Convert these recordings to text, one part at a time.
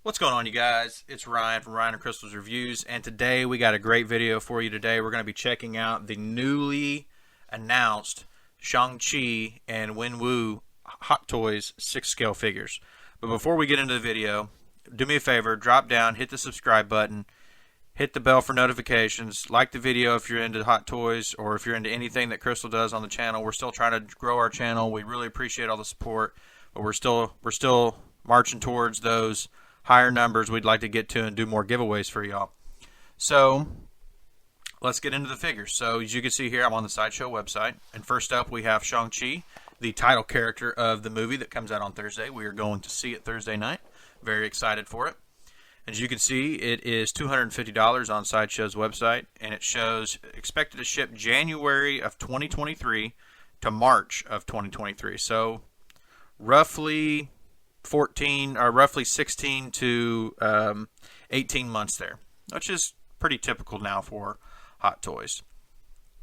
What's going on, you guys? It's Ryan from Ryan and Crystal's Reviews, and today we got a great video for you. Today we're going to be checking out the newly announced Shang-Chi and Wenwu Hot Toys 6-scale figures. But before we get into the video, do me a favor, drop down, hit the subscribe button, hit the bell for notifications, like the video if you're into Hot Toys or if you're into anything that Crystal does on the channel. We're still trying to grow our channel. We really appreciate all the support, but we're still marching towards those higher numbers we'd like to get to and do more giveaways for y'all. So let's get into the figures. So as you can see here, I'm on the Sideshow website, and first up we have Shang-Chi, the title character of the movie that comes out on Thursday. We are going to see it Thursday night. Very excited for it. As you can see, it is $250 on Sideshow's website, and it shows expected to ship January of 2023 to March of 2023. So roughly 16 to 18 months there, which is pretty typical now for Hot Toys.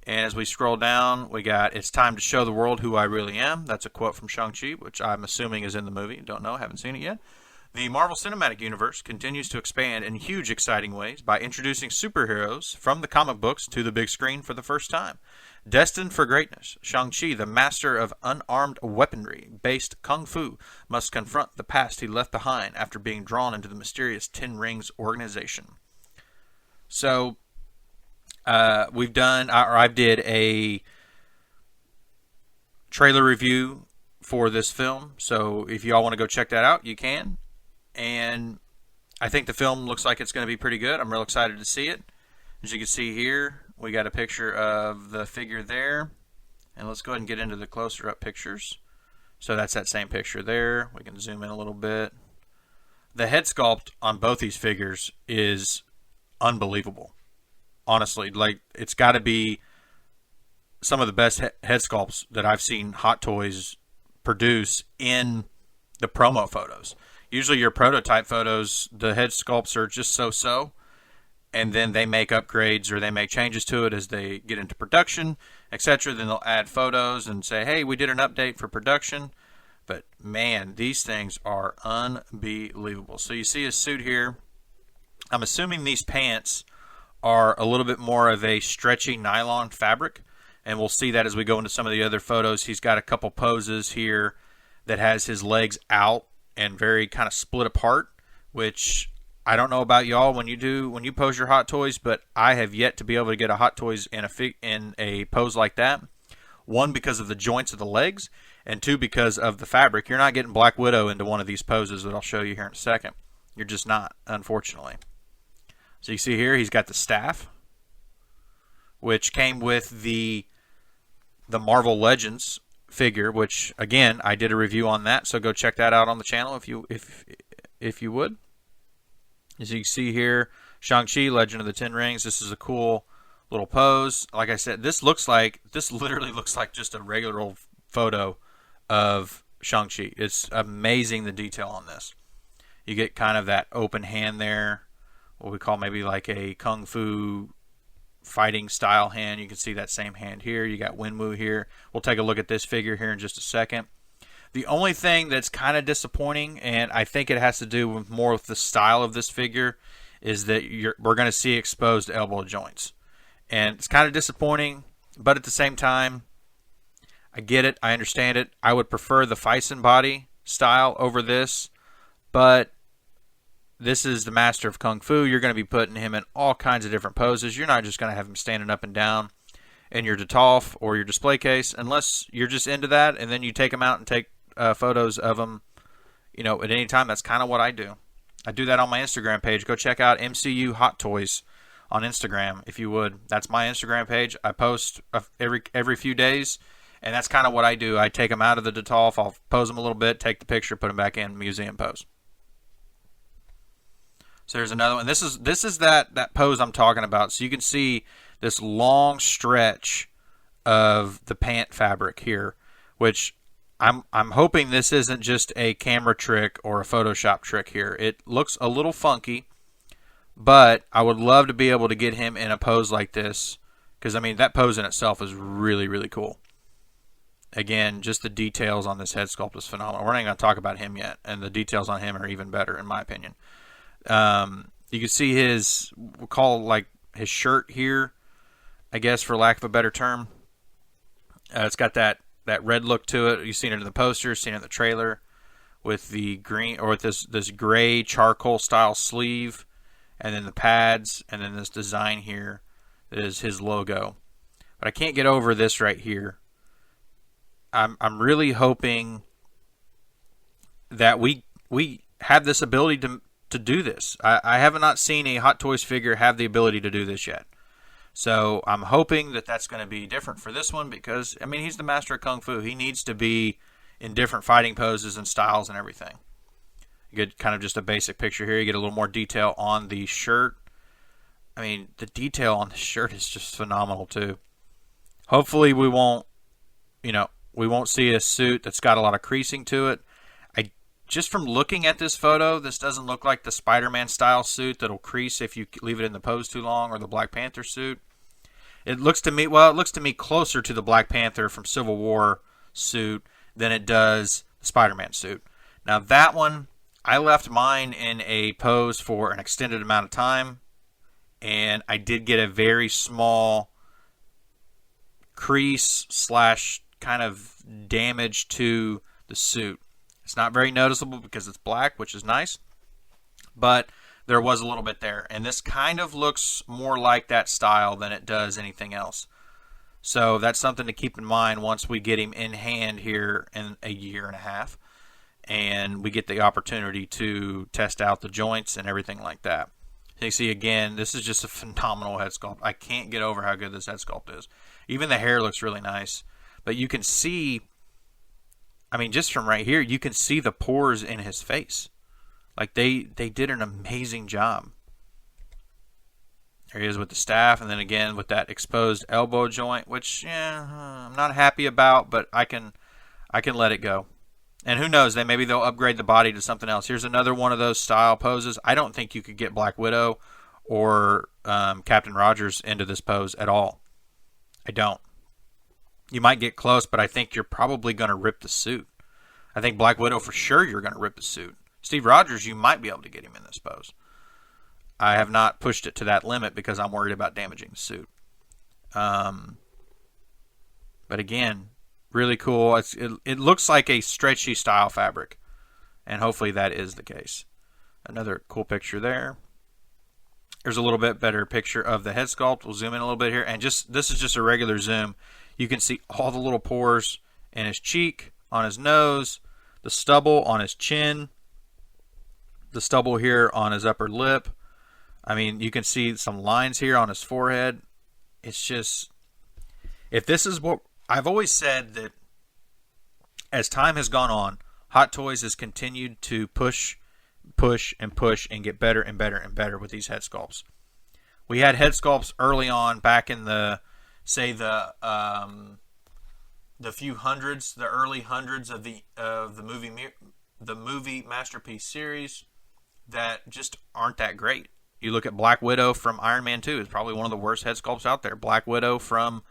And as we scroll down, we got "It's time to show the world who I really am." That's a quote from Shang-Chi, which I'm assuming is in the movie. Don't know, haven't seen it yet. The Marvel Cinematic Universe continues to expand in huge, exciting ways by introducing superheroes from the comic books to the big screen for the first time. Destined for greatness, Shang-Chi, the master of unarmed weaponry-based kung fu, must confront the past he left behind after being drawn into the mysterious Ten Rings organization. So, I did a trailer review for this film. So if y'all want to go check that out, you can. And I think the film looks like it's going to be pretty good. I'm real excited to see it. As you can see here, we got a picture of the figure there. And let's go ahead and get into the closer up pictures. So that's that same picture there. We can zoom in a little bit. The head sculpt on both these figures is unbelievable. Honestly, like, it's got to be some of the best head sculpts that I've seen Hot Toys produce in the promo photos. Usually your prototype photos, the head sculpts are just so-so, and then they make upgrades or they make changes to it as they get into production, etc. Then they'll add photos and say, hey, we did an update for production. But man, these things are unbelievable. So you see his suit here. I'm assuming these pants are a little bit more of a stretchy nylon fabric, and we'll see that as we go into some of the other photos. He's got a couple poses here that has his legs out and very kind of split apart, which I don't know about y'all when you pose your Hot Toys, but I have yet to be able to get a Hot Toys in a pose like that. One, because of the joints of the legs, and two, because of the fabric. You're not getting Black Widow into one of these poses that I'll show you here in a second. You're just not, unfortunately. So you see here, he's got the staff, which came with the Marvel Legends figure, which again I did a review on that, so go check that out on the channel if you would. As you can see here, Shang-Chi, Legend of the Ten Rings. This is a cool little pose. Like I said, this literally looks like just a regular old photo of Shang-Chi. It's amazing, the detail on this. You get kind of that open hand there, what we call maybe like a kung fu fighting style hand. You can see that same hand here. You got Wenwu here. We'll take a look at this figure here in just a second. The only thing that's kind of disappointing, and I think it has to do with more with the style of this figure, is that we're going to see exposed elbow joints. And it's kind of disappointing, but at the same time, I get it. I understand it. I would prefer the Faison body style over this, but this is the master of Kung Fu. You're going to be putting him in all kinds of different poses. You're not just going to have him standing up and down in your Detolf or your display case, unless you're just into that, and then you take him out and take photos of him, at any time. That's kind of what I do. I do that on my Instagram page. Go check out MCU Hot Toys on Instagram, if you would. That's my Instagram page. I post every few days, and that's kind of what I do. I take them out of the Detolf. I'll pose them a little bit, take the picture, put them back in museum pose. So there's another one. This is that pose I'm talking about. So you can see this long stretch of the pant fabric here, which I'm hoping this isn't just a camera trick or a Photoshop trick here. It looks a little funky, but I would love to be able to get him in a pose like this, because I mean that pose in itself is really, really cool. Again, just the details on this head sculpt is phenomenal. We're not even going to talk about him yet, and the details on him are even better, in my opinion. You can see his, we'll call like his shirt here, I guess, for lack of a better term. It's got that red look to it. You've seen it in the poster, seen it in the trailer, with the green, or with this gray charcoal style sleeve, and then the pads, and then this design here that is his logo. But I can't get over this right here. I'm really hoping that we have this ability to do this. I have not seen a Hot Toys figure have the ability to do this yet. So I'm hoping that that's going to be different for this one, because, I mean, he's the master of Kung Fu. He needs to be in different fighting poses and styles and everything. You get kind of just a basic picture here. You get a little more detail on the shirt. I mean, the detail on the shirt is just phenomenal too. Hopefully we won't see a suit that's got a lot of creasing to it. Just from looking at this photo, this doesn't look like the Spider-Man style suit that'll crease if you leave it in the pose too long, or the Black Panther suit. It looks to me closer to the Black Panther from Civil War suit than it does the Spider-Man suit. Now that one, I left mine in a pose for an extended amount of time, and I did get a very small crease / kind of damage to the suit. It's not very noticeable because it's black, which is nice, but there was a little bit there. And this kind of looks more like that style than it does anything else. So that's something to keep in mind once we get him in hand here in a year and a half, and we get the opportunity to test out the joints and everything like that. So you see, again, this is just a phenomenal head sculpt. I can't get over how good this head sculpt is. Even the hair looks really nice, but you can see, I mean, just from right here, you can see the pores in his face. Like, they did an amazing job. There he is with the staff, and then again with that exposed elbow joint, which I'm not happy about, but I can let it go. And who knows, maybe they'll upgrade the body to something else. Here's another one of those style poses. I don't think you could get Black Widow or Captain Rogers into this pose at all. I don't. You might get close, but I think you're probably going to rip the suit. I think Black Widow, for sure, you're going to rip the suit. Steve Rogers, you might be able to get him in this pose. I have not pushed it to that limit because I'm worried about damaging the suit. But again, really cool. It looks like a stretchy style fabric, and hopefully that is the case. Another cool picture there. There's a little bit better picture of the head sculpt. We'll zoom in a little bit here, and this is just a regular zoom. You can see all the little pores in his cheek, on his nose, the stubble on his chin, the stubble here on his upper lip. I mean, you can see some lines here on his forehead. It's just, if this is what I've always said, that as time has gone on, Hot Toys has continued to push and get better and better and better with these head sculpts. We had head sculpts early on back in the few hundreds, the early hundreds of the movie Masterpiece series that just aren't that great. You look at Black Widow from Iron Man 2, is probably one of the worst head sculpts out there. Black Widow from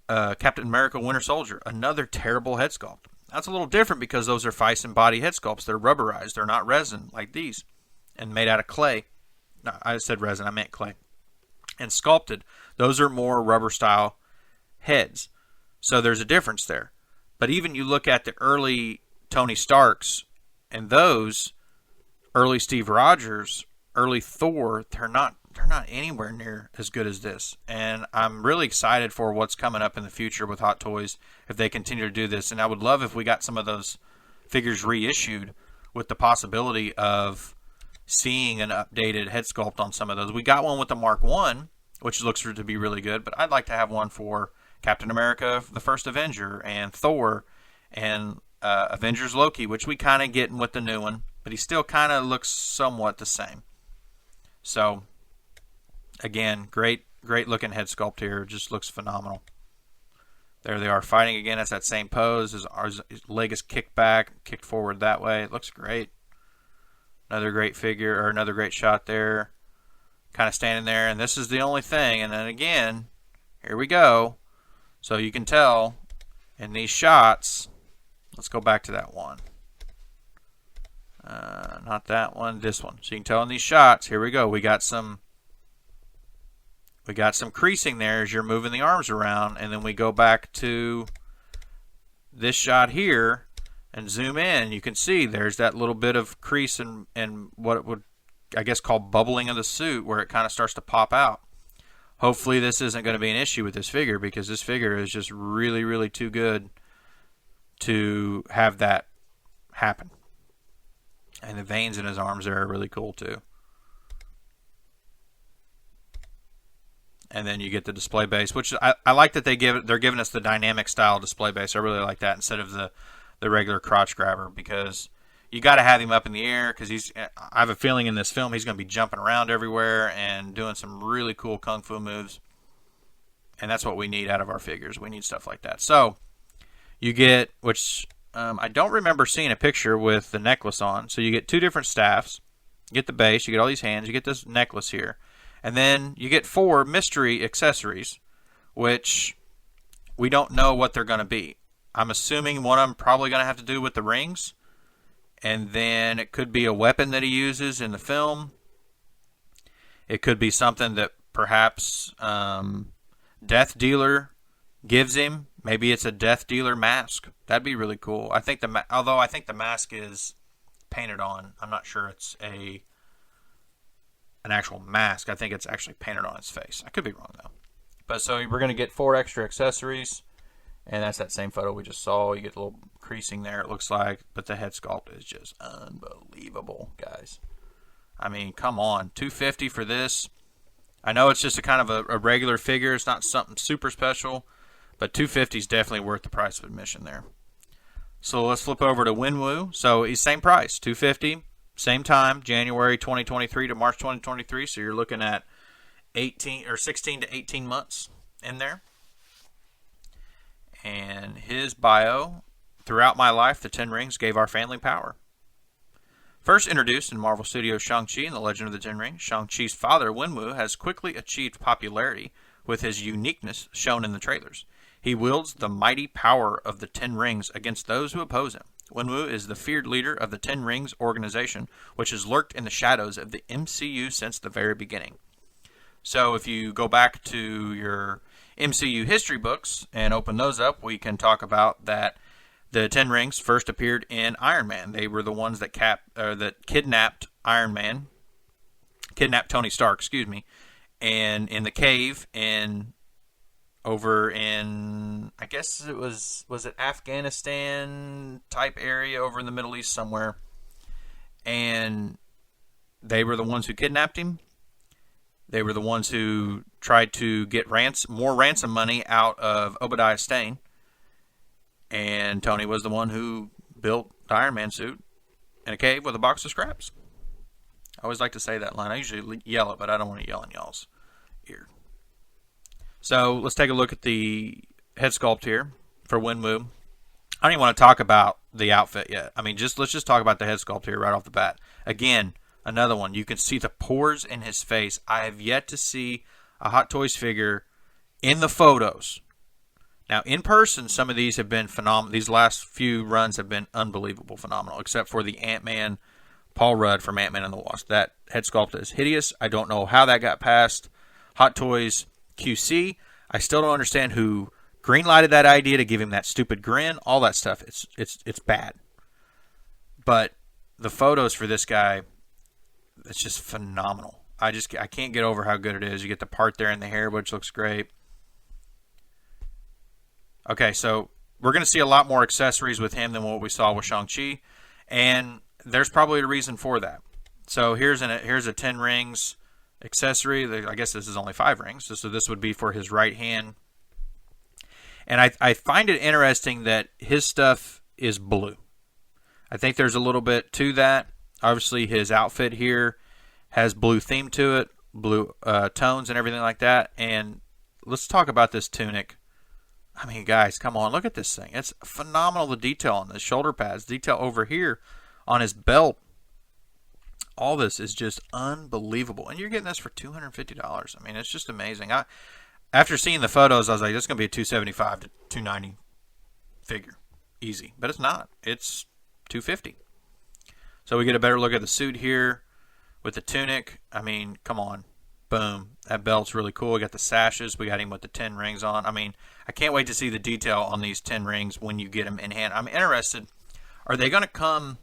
Captain America Winter Soldier, another terrible head sculpt. That's a little different because those are Thyssen body head sculpts. They're rubberized. They're not resin like these, and made out of clay. No, I said resin, I meant clay. And sculpted. Those are more rubber style heads. So there's a difference there. But even you look at the early Tony Starks and those, early Steve Rogers, early Thor, they're not anywhere near as good as this. And I'm really excited for what's coming up in the future with Hot Toys if they continue to do this. And I would love if we got some of those figures reissued with the possibility of seeing an updated head sculpt on some of those. We got one with the Mark I, which looks to be really good, but I'd like to have one for Captain America, the First Avenger, and Thor, and Avengers Loki, which we kind of get with the new one, but he still kind of looks somewhat the same. So, again, great looking head sculpt here. Just looks phenomenal. There they are fighting again. That's that same pose. His leg is kicked back, kicked forward that way. It looks great. Another great figure, or another great shot there. Kind of standing there, and this is the only thing. And then again, here we go. So you can tell in these shots, let's go back to that one. Not that one, this one. So you can tell in these shots, here we go. We got some creasing there as you're moving the arms around, and then we go back to this shot here and zoom in. You can see there's that little bit of crease and what it would, I guess, call bubbling of the suit, where it kind of starts to pop out. Hopefully this isn't going to be an issue with this figure, because this figure is just really, really too good to have that happen. And the veins in his arms there are really cool too. And then you get the display base, which I like that they're giving us the dynamic style display base. I really like that instead of the regular crotch grabber, because you got to have him up in the air, because I have a feeling in this film he's going to be jumping around everywhere and doing some really cool kung fu moves. And that's what we need out of our figures. We need stuff like that. So you get, which I don't remember seeing a picture with the necklace on. So you get two different staffs. You get the base. You get all these hands. You get this necklace here. And then you get 4 mystery accessories, which we don't know what they're going to be. I'm assuming one of them probably going to have to do with the rings. And then it could be a weapon that he uses in the film. It could be something that perhaps Death Dealer gives him. Maybe it's a Death Dealer mask. That'd be really cool. Although I think the mask is painted on. I'm not sure it's an actual mask. I think it's actually painted on his face. I could be wrong though. But so we're going to get 4 extra accessories. And that's that same photo we just saw. You get a little creasing there, it looks like. But the head sculpt is just unbelievable, guys. I mean, come on. $250 for this. I know it's just a kind of a regular figure. It's not something super special. But $250 is definitely worth the price of admission there. So let's flip over to Wenwu. So he's same price, $250. Same time, January 2023 to March 2023. So you're looking at 16 to 18 months in there. And his bio: throughout my life, the 10 Rings gave our family power. First introduced in Marvel Studios' Shang-Chi and the Legend of the Ten Rings, Shang-Chi's father, Wenwu, has quickly achieved popularity with his uniqueness shown in the trailers. He wields the mighty power of the 10 Rings against those who oppose him. Wenwu is the feared leader of the 10 Rings organization, which has lurked in the shadows of the MCU since the very beginning. So if you go back to your MCU history books and open those up, we can talk about that the 10 Rings first appeared in Iron Man. They were the ones that kidnapped Iron Man, kidnapped Tony Stark, and in the cave over in, I guess it was it Afghanistan type area over in the Middle East somewhere. And they were the ones who kidnapped him. They were the ones who tried to get more ransom money out of Obadiah Stane. And Tony was the one who built the Iron Man suit in a cave with a box of scraps. I always like to say that line. I usually yell it, but I don't want to yell in y'all's ear. So let's take a look at the head sculpt here for Wenwu. I don't even want to talk about the outfit yet. I mean, let's just talk about the head sculpt here right off the bat. Again, another one. You can see the pores in his face. I have yet to see a Hot Toys figure in the photos. Now, in person, some of these have been phenomenal. These last few runs have been unbelievable, phenomenal, except for the Ant-Man Paul Rudd from Ant-Man and the Wasp. That head sculpt is hideous. I don't know how that got past Hot Toys QC. I still don't understand who greenlighted that idea to give him that stupid grin. All that stuff. It's bad. But the photos for this guy, it's just phenomenal. I can't get over how good it is. You get the part there in the hair, which looks great. Okay, so we're going to see a lot more accessories with him than what we saw with Shang-Chi, and there's probably a reason for that. So here's a 10 Rings accessory. I guess this is only 5 rings, so this would be for his right hand. And I find it interesting that his stuff is blue. I think there's a little bit to that. Obviously, his outfit here has blue theme to it, blue tones and everything like that. And let's talk about this tunic. I mean, guys, come on, look at this thing. It's phenomenal, the detail on the shoulder pads, detail over here on his belt. All this is just unbelievable. And you're getting this for $250. I mean, it's just amazing. After seeing the photos, I was like, this is going to be a $275 to $290 figure. Easy. But it's not. It's $250. So we get a better look at the suit here with the tunic. I mean, come on. Boom. That belt's really cool. We got the sashes. We got him with the 10 rings on. I mean, I can't wait to see the detail on these 10 rings when you get them in hand. I'm interested. Are they going to come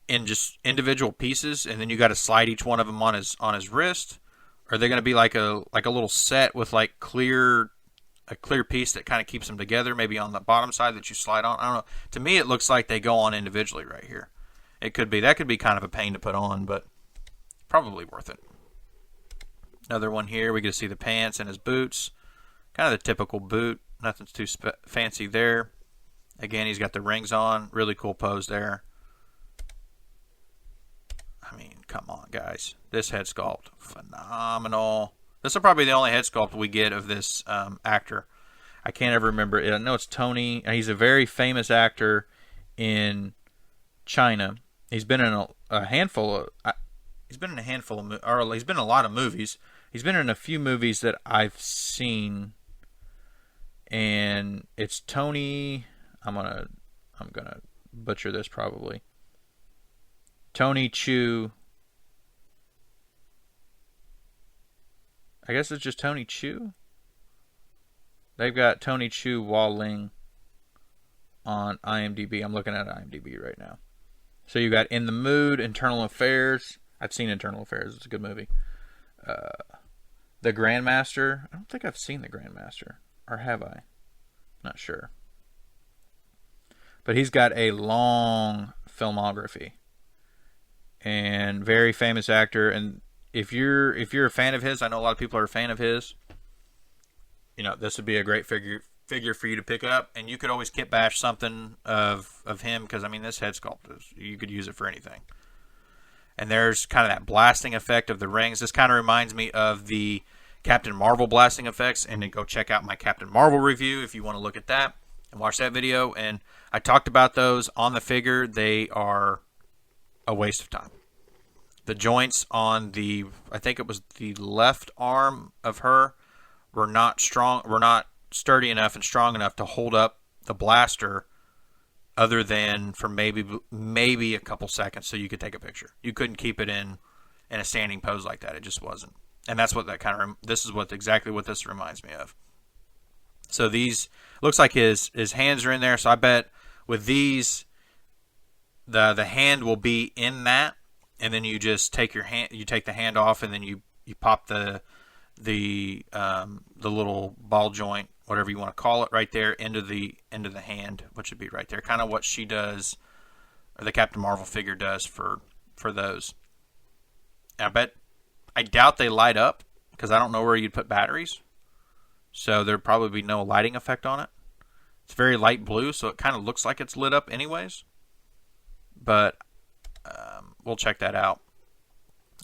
in just individual pieces, and then you got to slide each one of them on his wrist? Or are they going to be like a little set with like a clear piece that kind of keeps them together, maybe on the bottom side that you slide on? I don't know. To me, it looks like they go on individually right here. It could be. That could be kind of a pain to put on, but probably worth it. Another one here. We get to see the pants and his boots. Kind of the typical boot. Nothing's too fancy there. Again, he's got the rings on. Really cool pose there. I mean, come on, guys. This head sculpt, phenomenal. This is probably the only head sculpt we get of this actor. I can't ever remember. I know it's Tony. He's a very famous actor in China. He's been in a handful of. He's been in a lot of movies. He's been in a few movies that I've seen, and it's Tony. I'm gonna butcher this probably. Tony Chu. I guess it's just Tony Chu. They've got Tony Chu Walling on IMDb. I'm looking at IMDb right now. So you got In the Mood, Internal Affairs. I've seen Internal Affairs. It's a good movie. The Grandmaster. I don't think I've seen The Grandmaster. Or have I? Not sure. But he's got a long filmography. And very famous actor. And if you're a fan of his, I know a lot of people are a fan of his. You know, this would be a great figure for you to pick up. And you could always kit bash something of him, because I mean, this head sculpt you could use it for anything. And there's kind of that blasting effect of the rings. This kind of reminds me of the Captain Marvel blasting effects. And then go check out my Captain Marvel review if you want to look at that and watch that video. And I talked about those on the figure. They are a waste of time. The joints on the, I think it was the left arm of her, were not sturdy enough and strong enough to hold up the blaster, other than for maybe a couple seconds so you could take a picture. You couldn't keep it in a standing pose like that. It just wasn't. And that's what this is exactly what this reminds me of. So these, looks like his hands are in there. So I bet with these, the hand will be in that, and then you just take the hand off, and then you pop the little ball joint, whatever you want to call it, right there into the hand, which would be right there. Kind of what she does, or the Captain Marvel figure does for those. And I doubt they light up, because I don't know where you'd put batteries. So there'd probably be no lighting effect on it. It's very light blue, so it kind of looks like it's lit up anyways. But we'll check that out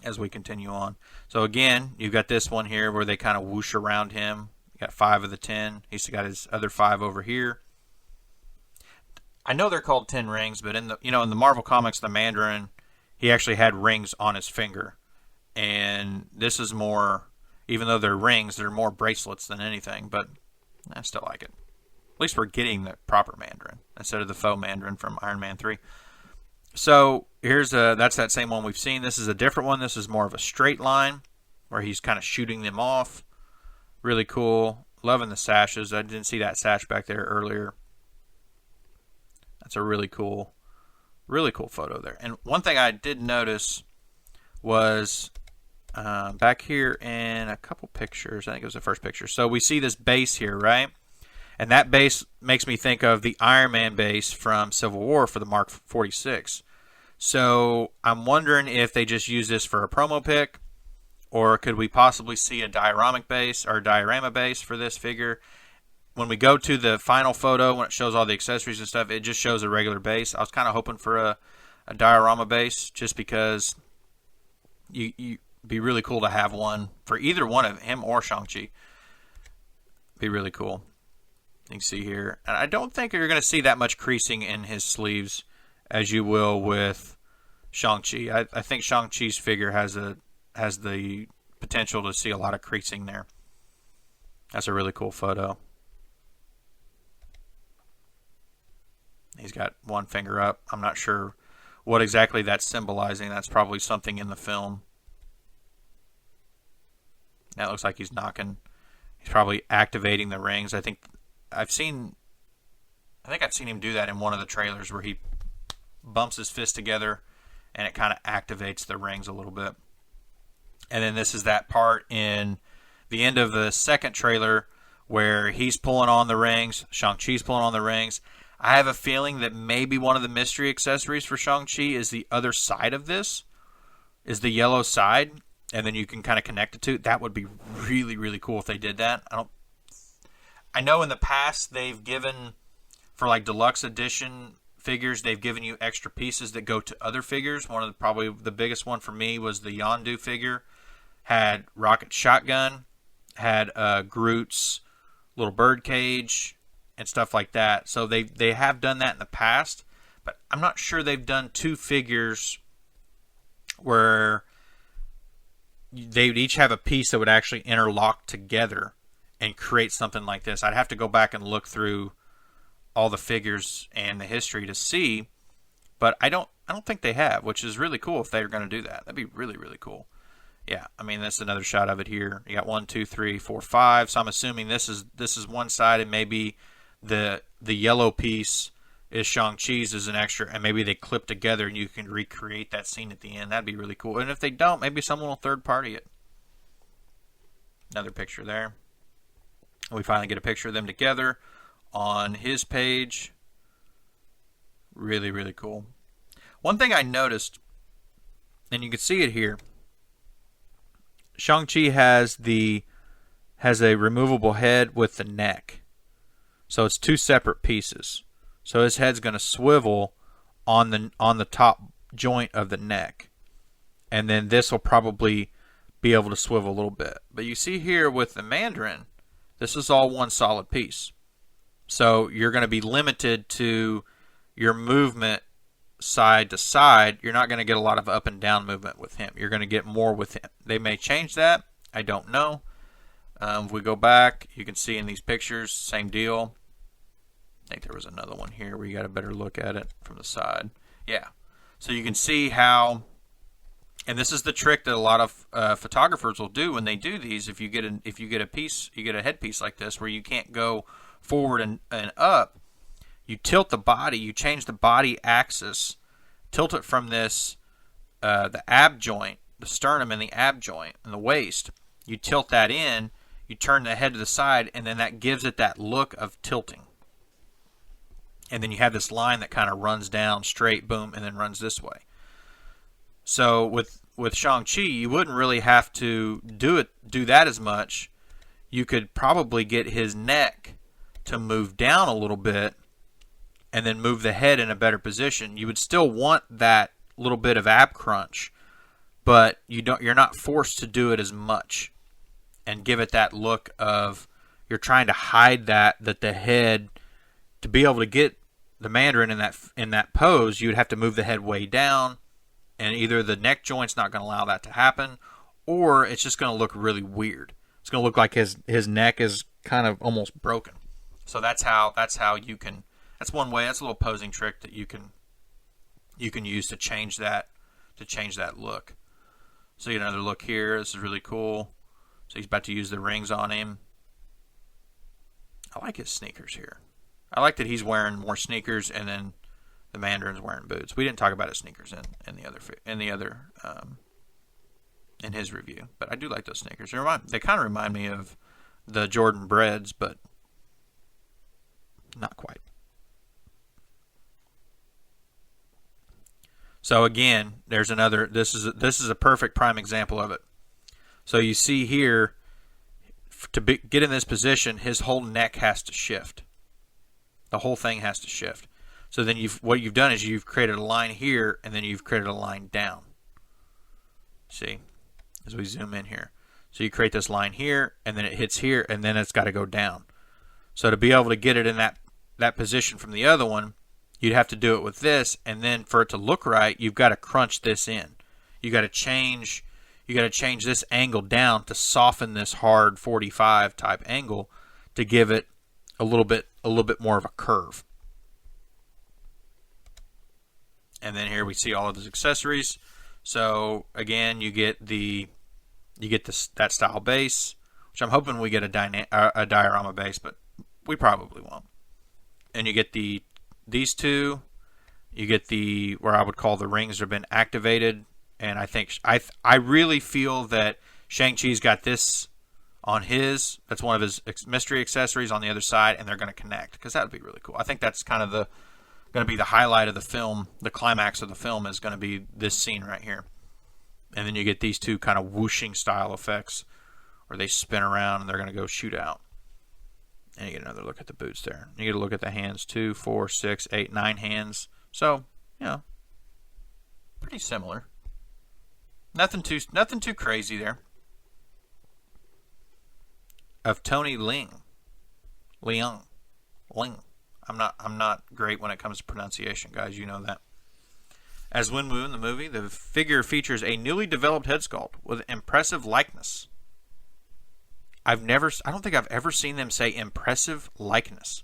as we continue on. So again, you've got this one here where they kind of whoosh around him. You got 5 of the 10. He's got his other 5 over here. I know they're called 10 rings, but in the Marvel comics, the Mandarin, he actually had rings on his finger. And this is more, even though they're rings, they're more bracelets than anything, but I still like it. At least we're getting the proper Mandarin instead of the faux Mandarin from Iron Man 3. So that's that same one we've seen. This is a different one. This is more of a straight line where he's kind of shooting them off. Really cool. Loving the sashes. I didn't see that sash back there earlier. That's a really cool photo there. And one thing I did notice was back here in a couple pictures. I think it was the first picture. So we see this base here, right? And that base makes me think of the Iron Man base from Civil War for the Mark 46. So I'm wondering if they just use this for a promo pick, or could we possibly see a diorama base for this figure? When we go to the final photo, when it shows all the accessories and stuff, it just shows a regular base. I was kind of hoping for a diorama base, just because you be really cool to have one for either one of him or Shang-Chi. Be really cool. You can see here. And I don't think you're going to see that much creasing in his sleeves as you will with Shang-Chi. I think Shang-Chi's figure has the potential to see a lot of creasing there. That's a really cool photo. He's got one finger up. I'm not sure what exactly that's symbolizing. That's probably something in the film. That looks like he's knocking. He's probably activating the rings. I think I've seen him do that in one of the trailers where he bumps his fist together and it kind of activates the rings a little bit. And then this is that part in the end of the second trailer where he's pulling on the rings, Shang-Chi's pulling on the rings. I have a feeling that maybe one of the mystery accessories for Shang-Chi is the other side of this, is the yellow side, and then you can kind of connect the two. That would be really, really cool if they did that. I know in the past they've given, for like deluxe edition figures, they've given you extra pieces that go to other figures. Probably the biggest one for me was the Yondu figure. Had rocket shotgun, had Groot's little bird cage, and stuff like that. So they have done that in the past, but I'm not sure they've done two figures where they would each have a piece that would actually interlock together and create something like this. I'd have to go back and look through all the figures and the history to see, but I don't think they have, which is really cool if they're going to do that. That'd be really, really cool. Yeah, I mean, that's another shot of it here. You got 1, 2, 3, 4, 5. So I'm assuming this is one side, and maybe the yellow piece is Shang-Chi's as an extra, and maybe they clip together and you can recreate that scene at the end. That'd be really cool. And if they don't, maybe someone will third party it. Another picture there. We finally get a picture of them together on his page. Really, really cool. One thing I noticed, and you can see it here, Shang-Chi has a removable head with the neck. So it's two separate pieces. So his head's going to swivel on the top joint of the neck. And then this will probably be able to swivel a little bit. But you see here with the Mandarin, this is all one solid piece. So you're going to be limited to your movement side to side. You're not going to get a lot of up and down movement with him. You're going to get more with him. They may change that. I don't know. If we go back, you can see in these pictures, same deal. I think there was another one here where you got a better look at it from the side. Yeah. So you can see how, and this is the trick that a lot of photographers will do when they do these. If you get a piece, you get a headpiece like this where you can't go forward and up, you tilt the body, you change the body axis, tilt it from this, the ab joint, the sternum and the ab joint and the waist. You tilt that in, you turn the head to the side, and then that gives it that look of tilting. And then you have this line that kind of runs down straight, boom, and then runs this way. So with Shang-Chi, you wouldn't really have to do that as much. You could probably get his neck to move down a little bit and then move the head in a better position. You would still want that little bit of ab crunch, but you're not forced to do it as much and give it that look of you're trying to hide that the head, to be able to get the Mandarin in that pose, you'd have to move the head way down, and either the neck joint's not going to allow that to happen, or it's just going to look really weird. It's going to look like his neck is kind of almost broken. So that's how you can. That's one way. That's a little posing trick that you can use to change that look. So you get another look here. This is really cool. So he's about to use the rings on him. I like his sneakers here. I like that he's wearing more sneakers, and then the Mandarin's wearing boots. We didn't talk about his sneakers in his review, but I do like those sneakers. They kind of remind me of the Jordan Breads, but not quite. So again, there's another. This is a perfect prime example of it. So you see here, get in this position, his whole neck has to shift. The whole thing has to shift. So then what you've done is you've created a line here, and then you've created a line down. See, as we zoom in here. So you create this line here, and then it hits here, and then it's got to go down. So to be able to get it in that position from the other one, you'd have to do it with this, and then for it to look right, you've got to crunch this in. You got to change this angle down to soften this hard 45 type angle to give it a little bit more of a curve. And then here we see all of his accessories. So again, you get that style base, which I'm hoping we get a diorama base, but we probably won't. And you get these two. You get where I would call the rings have been activated, and I really feel that Shang-Chi's got this on his. That's one of his mystery accessories on the other side, and they're going to connect, because that would be really cool. I think that's kind of going to be the highlight of the film. The climax of the film is going to be this scene right here. And then you get these two kind of whooshing style effects where they spin around and they're going to go shoot out. And you get another look at the boots there. You get a look at the hands, 2, 4, 6, 8, 9 hands. So, pretty similar. Nothing too crazy there. Of Tony Ling. I'm not great when it comes to pronunciation, guys. You know that. As Wenwu in the movie, the figure features a newly developed head sculpt with impressive likeness. I don't think I've ever seen them say impressive likeness.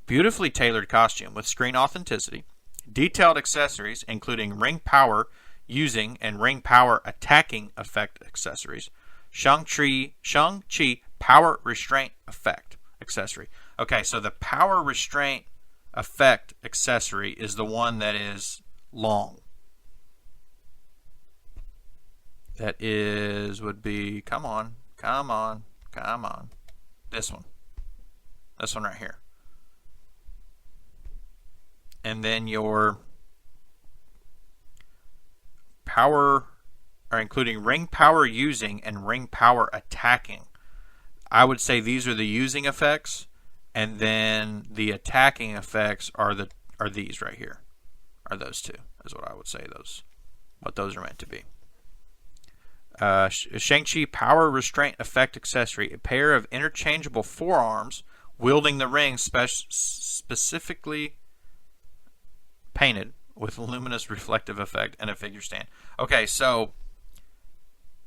Beautifully tailored costume with screen authenticity, detailed accessories including ring power using and ring power attacking effect accessories, Shang-Chi power restraint effect accessory. Okay, so the power restraint effect accessory is the one that is long. That would be, come on. This one right here. And then your power are including ring power using and ring power attacking. I would say these are the using effects, and then the attacking effects are these right here. Are those two, is what I would say what those are meant to be. Shang-Chi power restraint effect accessory, a pair of interchangeable forearms wielding the ring specifically painted with luminous reflective effect and a figure stand. Okay, so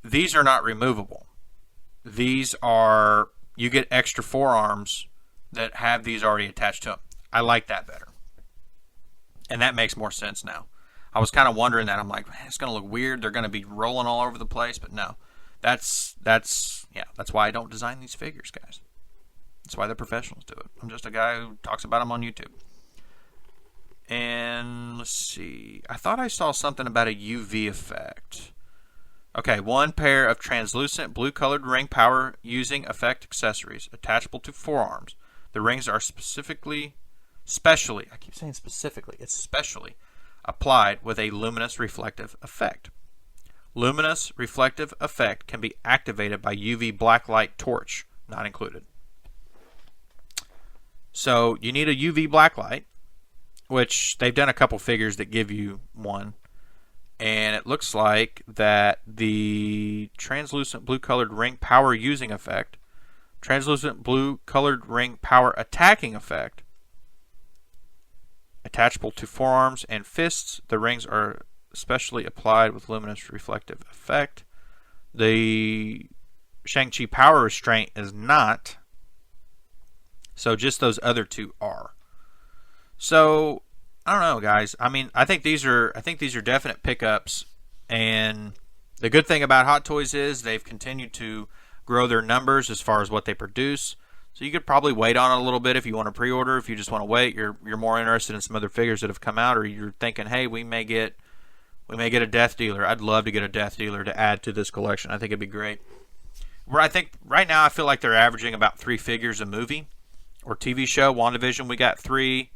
these are not removable. These are, you get extra forearms that have these already attached to them. I like that better. And that makes more sense now. I was kind of wondering that. I'm like, man, it's going to look weird. They're going to be rolling all over the place. But no, that's why I don't design these figures, guys. That's why the professionals do it. I'm just a guy who talks about them on YouTube. And let's see. I thought I saw something about a UV effect. Okay, one pair of translucent blue-colored ring power using effect accessories attachable to forearms. The rings are specially applied with a luminous reflective effect. Luminous reflective effect can be activated by UV blacklight torch, not included. So you need a UV blacklight, which they've done a couple figures that give you one. And it looks like that the translucent blue-colored ring power using effect, translucent blue-colored ring power attacking effect, attachable to forearms and fists. The rings are specially applied with luminous reflective effect. The Shang-Chi power restraint is not. So just those other two are. So I don't know, guys. I mean, I think these are definite pickups. And the good thing about Hot Toys is they've continued to grow their numbers as far as what they produce. So you could probably wait on it a little bit if you want to pre-order. If you just want to wait, you're more interested in some other figures that have come out, or you're thinking, hey, we may get a Death Dealer. I'd love to get a Death Dealer to add to this collection. I think it'd be great. I think right now I feel like they're averaging about 3 figures a movie or TV show. WandaVision, we got 3.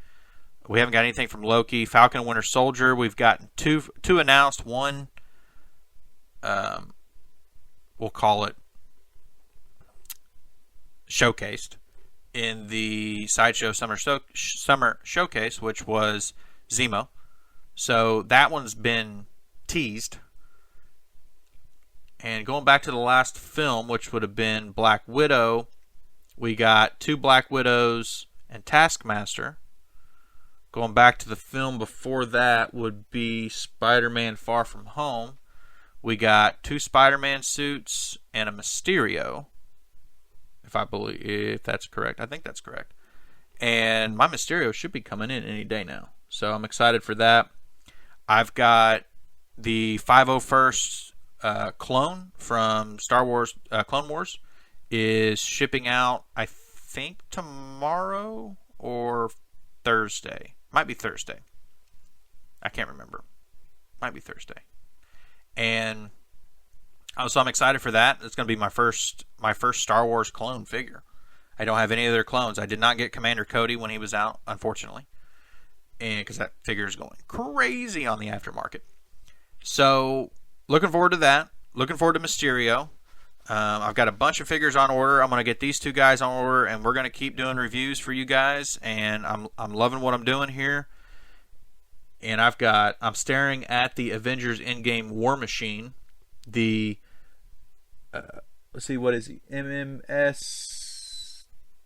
We haven't got anything from Loki. Falcon and Winter Soldier, we've got two announced. One, we'll call it showcased in the Sideshow Summer Showcase, which was Zemo. So that one's been teased. And going back to the last film, which would have been Black Widow, we got 2 Black Widows and Taskmaster. Going back to the film before that would be Spider-Man Far From Home. We got 2 Spider-Man suits and a Mysterio. If that's correct. I think that's correct. And my Mysterio should be coming in any day now. So I'm excited for that. I've got the 501st clone from Star Wars Clone Wars is shipping out, I think, tomorrow or Thursday. Might be Thursday. I can't remember. Might be Thursday. And so I'm excited for that. It's going to be my first Star Wars clone figure. I don't have any other clones. I did not get Commander Cody when he was out, unfortunately, and because that figure is going crazy on the aftermarket. So looking forward to that. Looking forward to Mysterio. I've got a bunch of figures on order. I'm going to get these two guys on order, and we're going to keep doing reviews for you guys. And I'm loving what I'm doing here. And I'm staring at the Avengers Endgame War Machine. The let's see, what is he? MMS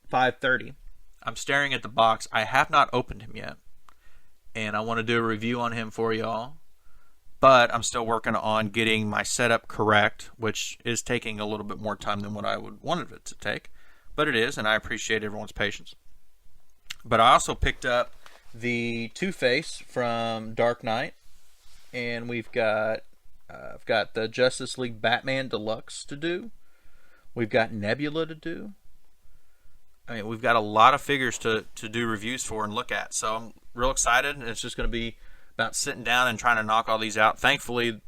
530. I'm staring at the box. I have not opened him yet, and I want to do a review on him for y'all. But I'm still working on getting my setup correct, which is taking a little bit more time than what I would wanted it to take. But it is, and I appreciate everyone's patience. But I also picked up the Two-Face from Dark Knight, and I've got the Justice League Batman Deluxe to do. We've got Nebula to do. I mean, we've got a lot of figures to do reviews for and look at. So I'm real excited, and it's just going to be about sitting down and trying to knock all these out. Thankfully,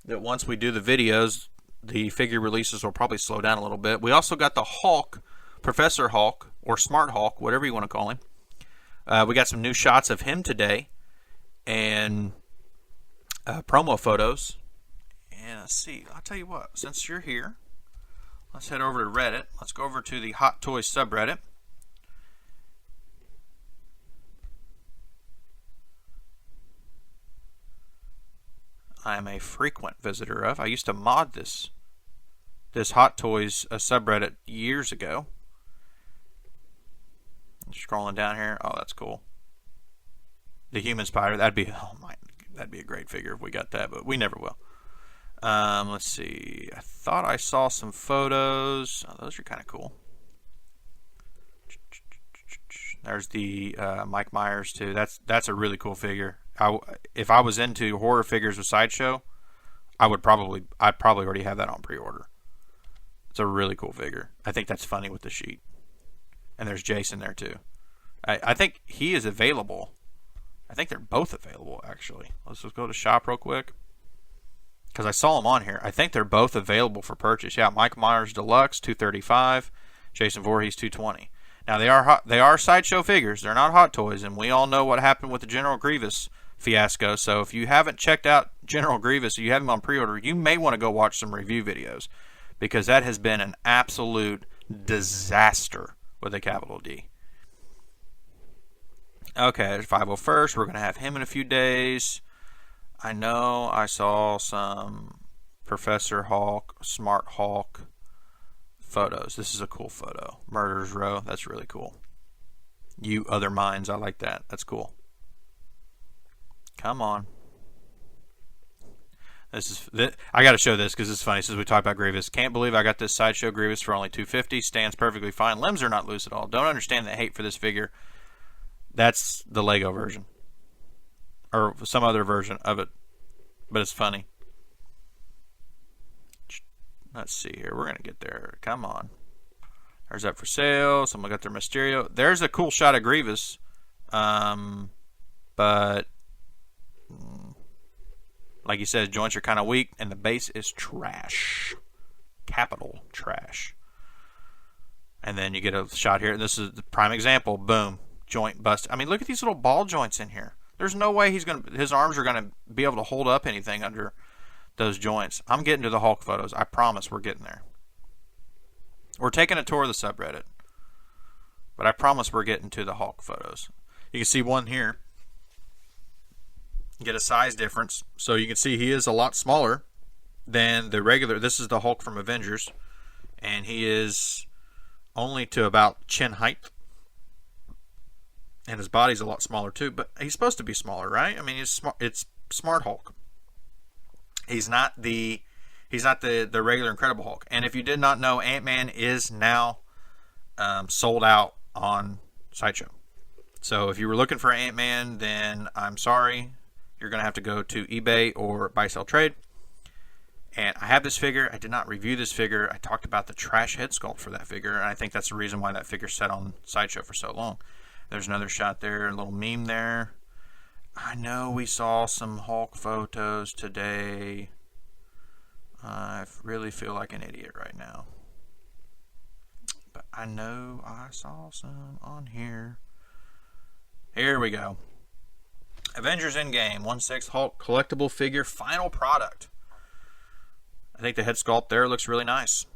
that once we do the videos, the figure releases will probably slow down a little bit. We also got the Hulk, Professor Hulk, or Smart Hulk, whatever you want to call him. We got some new shots of him today, and promo photos. And let's see, I'll tell you what, since you're here, let's head over to Reddit. Let's go over to the Hot Toys subreddit. I am a frequent visitor of. I used to mod this Hot Toys subreddit years ago. Scrolling down here. Oh, that's cool. The Human Spider. That'd be a great figure if we got that, but we never will. Let's see. I thought I saw some photos. Oh, those are kind of cool. There's the Mike Myers too. That's a really cool figure. If I was into horror figures with Sideshow, I'd probably already have that on pre-order. It's a really cool figure. I think that's funny with the sheet. And there's Jason there too. I think he is available. I think they're both available actually. Let's just go to shop real quick, because I saw them on here. I think they're both available for purchase. Yeah, Mike Myers Deluxe $235, Jason Voorhees $220. Now they are Sideshow figures. They're not Hot Toys, and we all know what happened with the General Grievous fiasco. So if you haven't checked out General Grievous, or you have him on pre-order, you may want to go watch some review videos, because that has been an absolute disaster with a capital D. Okay, 501st. We're going to have him in a few days. I know I saw some Professor Hulk, Smart Hulk photos. This is a cool photo. Murderers Row. That's really cool. You Other Minds. I like that. That's cool. Come on. I got to show this because it's funny. Since we talked about Grievous, can't believe I got this Sideshow Grievous for only $250. Stands perfectly fine. Limbs are not loose at all. Don't understand the hate for this figure. That's the Lego version, or some other version of it, but it's funny. Let's see here. We're gonna get there. Come on. There's Up for Sale. Someone got their Mysterio. There's a cool shot of Grievous, but like you said, joints are kind of weak, and the base is trash. Capital trash. And then you get a shot here. This is the prime example. Boom. Joint bust. I mean, look at these little ball joints in here. There's no way his arms are going to be able to hold up anything under those joints. I'm getting to the Hulk photos. I promise we're getting there. We're taking a tour of the subreddit, but I promise we're getting to the Hulk photos. You can see one here. Get a size difference, so you can see he is a lot smaller than the regular. This is the Hulk from Avengers, and he is only to about chin height, and his body's a lot smaller too. But he's supposed to be smaller, right? I mean, it's Smart Hulk. He's not the regular Incredible Hulk. And if you did not know, Ant-Man is now sold out on Sideshow. So if you were looking for Ant-Man, then I'm sorry. you're going to have to go to eBay or buy, sell, trade. And I have this figure. I did not review this figure. I talked about the trash head sculpt for that figure, and I think that's the reason why that figure sat on Sideshow for so long. There's another shot there, a little meme there. I know we saw some Hulk photos today. I really feel like an idiot right now. But I know I saw some on here. Here we go. Avengers Endgame 1/6 Hulk collectible figure final product. I think the head sculpt there looks really nice.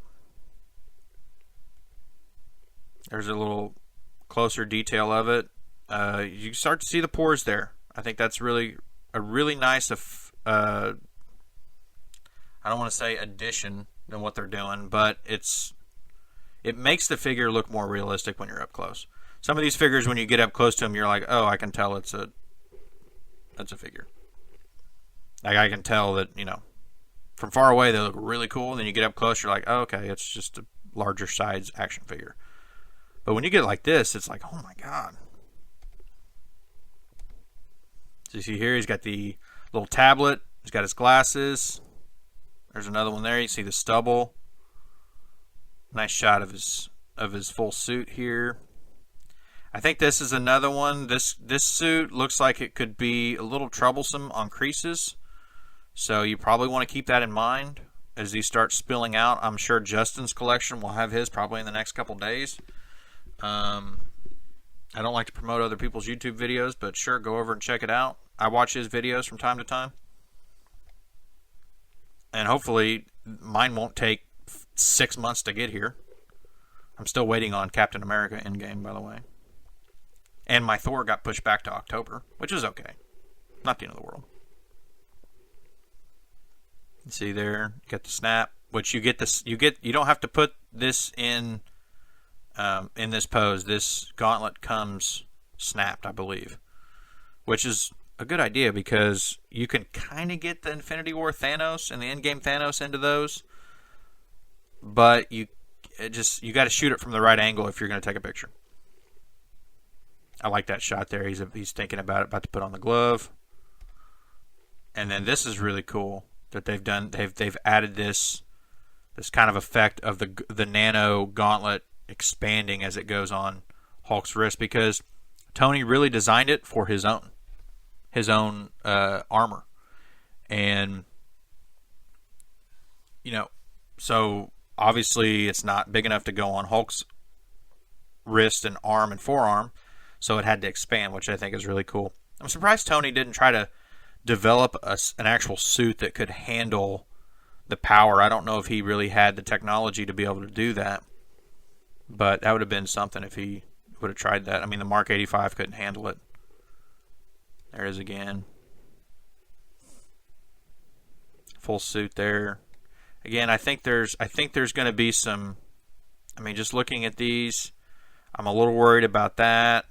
There's a little closer detail of it. You start to see the pores there. I think that's really a really nice, I don't want to say addition than what they're doing, but it makes the figure look more realistic when you're up close. Some of these figures, when you get up close to them, you're like, oh, I can tell that's a figure. Like, I can tell that, you know, from far away they look really cool, and then you get up close, you're like, oh, okay, it's just a larger size action figure. But when you get like this, it's like, oh my god. So you see here, he's got the little tablet, he's got his glasses. There's another one there. You see the stubble. Nice shot of his full suit here. I think this is another one. This suit looks like it could be a little troublesome on creases. So you probably want to keep that in mind as these start spilling out. I'm sure Justin's collection will have his probably in the next couple days. I don't like to promote other people's YouTube videos, but sure, go over and check it out. I watch his videos from time to time. And hopefully mine won't take 6 months to get here. I'm still waiting on Captain America Endgame, by the way. And my Thor got pushed back to October, which is okay. Not the end of the world. You see there, you get the snap, which you don't have to put this in this pose. This gauntlet comes snapped, I believe, which is a good idea because you can kind of get the Infinity War Thanos and the Endgame Thanos into those, but you got to shoot it from the right angle if you're going to take a picture. I like that shot there. He's thinking about to put on the glove, and then this is really cool that they've done. They've added this kind of effect of the nano gauntlet expanding as it goes on Hulk's wrist, because Tony really designed it for his own armor, and you know, so obviously it's not big enough to go on Hulk's wrist and arm and forearm, so it had to expand, which I think is really cool. I'm surprised Tony didn't try to develop an actual suit that could handle the power. I don't know if he really had the technology to be able to do that, but that would have been something if he would have tried that. I mean, the Mark 85 couldn't handle it. There it is again. Full suit there. Again, I think there's going to be some. I mean, just looking at these, I'm a little worried about that.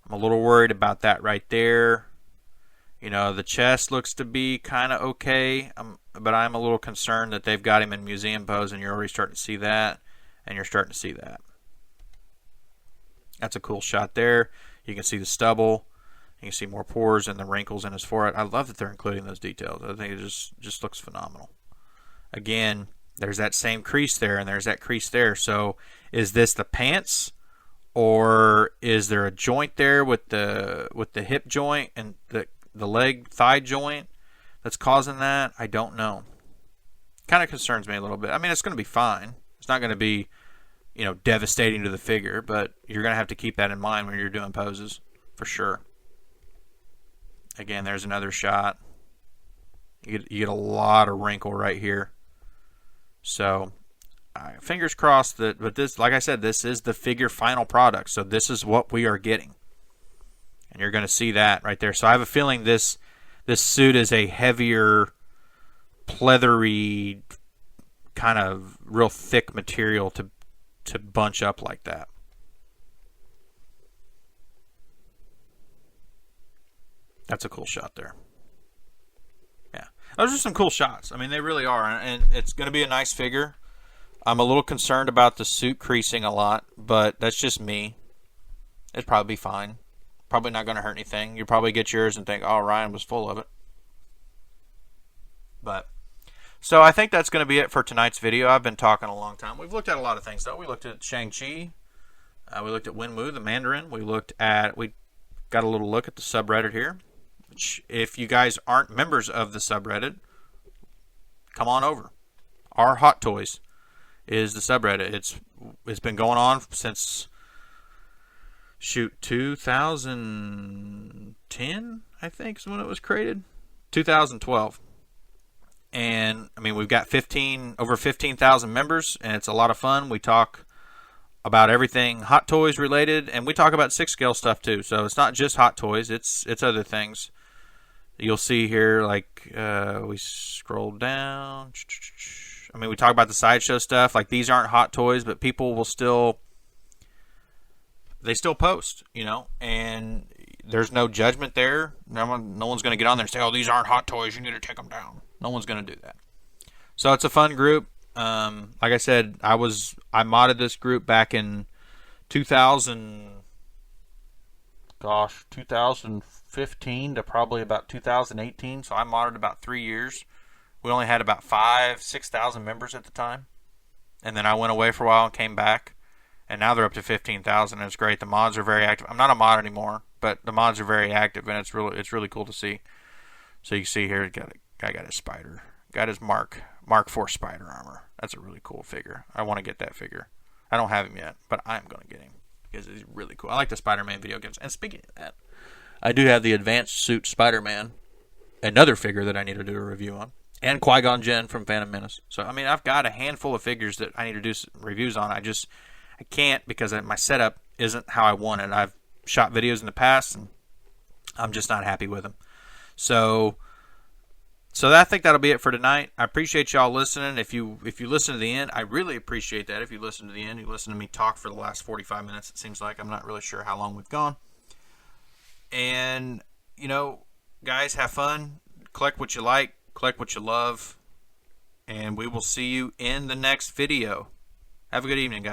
I'm a little worried about that right there. You know, the chest looks to be kind of okay, but I'm a little concerned that they've got him in museum pose, and you're already starting to see that, and you're starting to see that. That's a cool shot there. You can see the stubble. You can see more pores and the wrinkles in his forehead. I love that they're including those details. I think it just looks phenomenal. Again, there's that same crease there, and there's that crease there. So is this the pants, or is there a joint there with the hip joint and the leg thigh joint that's causing that? I don't know. Kind of concerns me a little bit. I mean, it's going to be fine. It's not going to be, you know, devastating to the figure, but you're going to have to keep that in mind when you're doing poses for sure. Again, there's another shot. You get a lot of wrinkle right here. So, fingers crossed that. But this, like I said, this is the figure final product. So this is what we are getting, and you're going to see that right there. So I have a feeling this suit is a heavier, pleathery, kind of real thick material to bunch up like that. That's a cool shot there. Yeah, those are some cool shots. I mean, they really are, and it's going to be a nice figure. I'm a little concerned about the suit creasing a lot, but that's just me. It'd probably be fine. Probably not going to hurt anything. You'll probably get yours and think, oh, Ryan was full of it. But so I think that's going to be it for tonight's video. I've been talking a long time. We've looked at a lot of things, though. We looked at Shang-Chi. We looked at Wenwu, the Mandarin. We got a little look at the subreddit here. Which, if you guys aren't members of the subreddit, come on over. Our Hot Toys is the subreddit. It's been going on since 2010, I think is when it was created. 2012. And I mean, we've got over 15,000 members, and it's a lot of fun. We talk about everything Hot Toys related, and we talk about 6-scale stuff too. So it's not just Hot Toys; it's other things. You'll see here, like we scroll down. I mean, we talk about the sideshow stuff. Like, these aren't Hot Toys, but people will still post, and there's no judgment there. No one's going to get on there and say, "Oh, these aren't Hot Toys. You need to take them down." No one's going to do that. So it's a fun group. Like I said, I modded this group back in 2015 to probably about 2018. So I modded about 3 years. We only had about 6,000 members at the time. And then I went away for a while and came back. And now they're up to 15,000, and it's great. The mods are very active. I'm not a mod anymore, but the mods are very active, and it's really cool to see. So you can see here, guy got his spider. Got his Mark IV spider armor. That's a really cool figure. I want to get that figure. I don't have him yet, but I'm going to get him because he's really cool. I like the Spider-Man video games. And speaking of that, I do have the Advanced Suit Spider-Man, another figure that I need to do a review on, and Qui-Gon Jinn from Phantom Menace. So, I mean, I've got a handful of figures that I need to do reviews on. I can't because my setup isn't how I want it. I've shot videos in the past, and I'm just not happy with them. So I think that'll be it for tonight. I appreciate y'all listening. If you listen to the end, I really appreciate that. If you listen to the end, you listen to me talk for the last 45 minutes, it seems like. I'm not really sure how long we've gone. And, guys, have fun. Collect what you like. Collect what you love. And we will see you in the next video. Have a good evening, guys.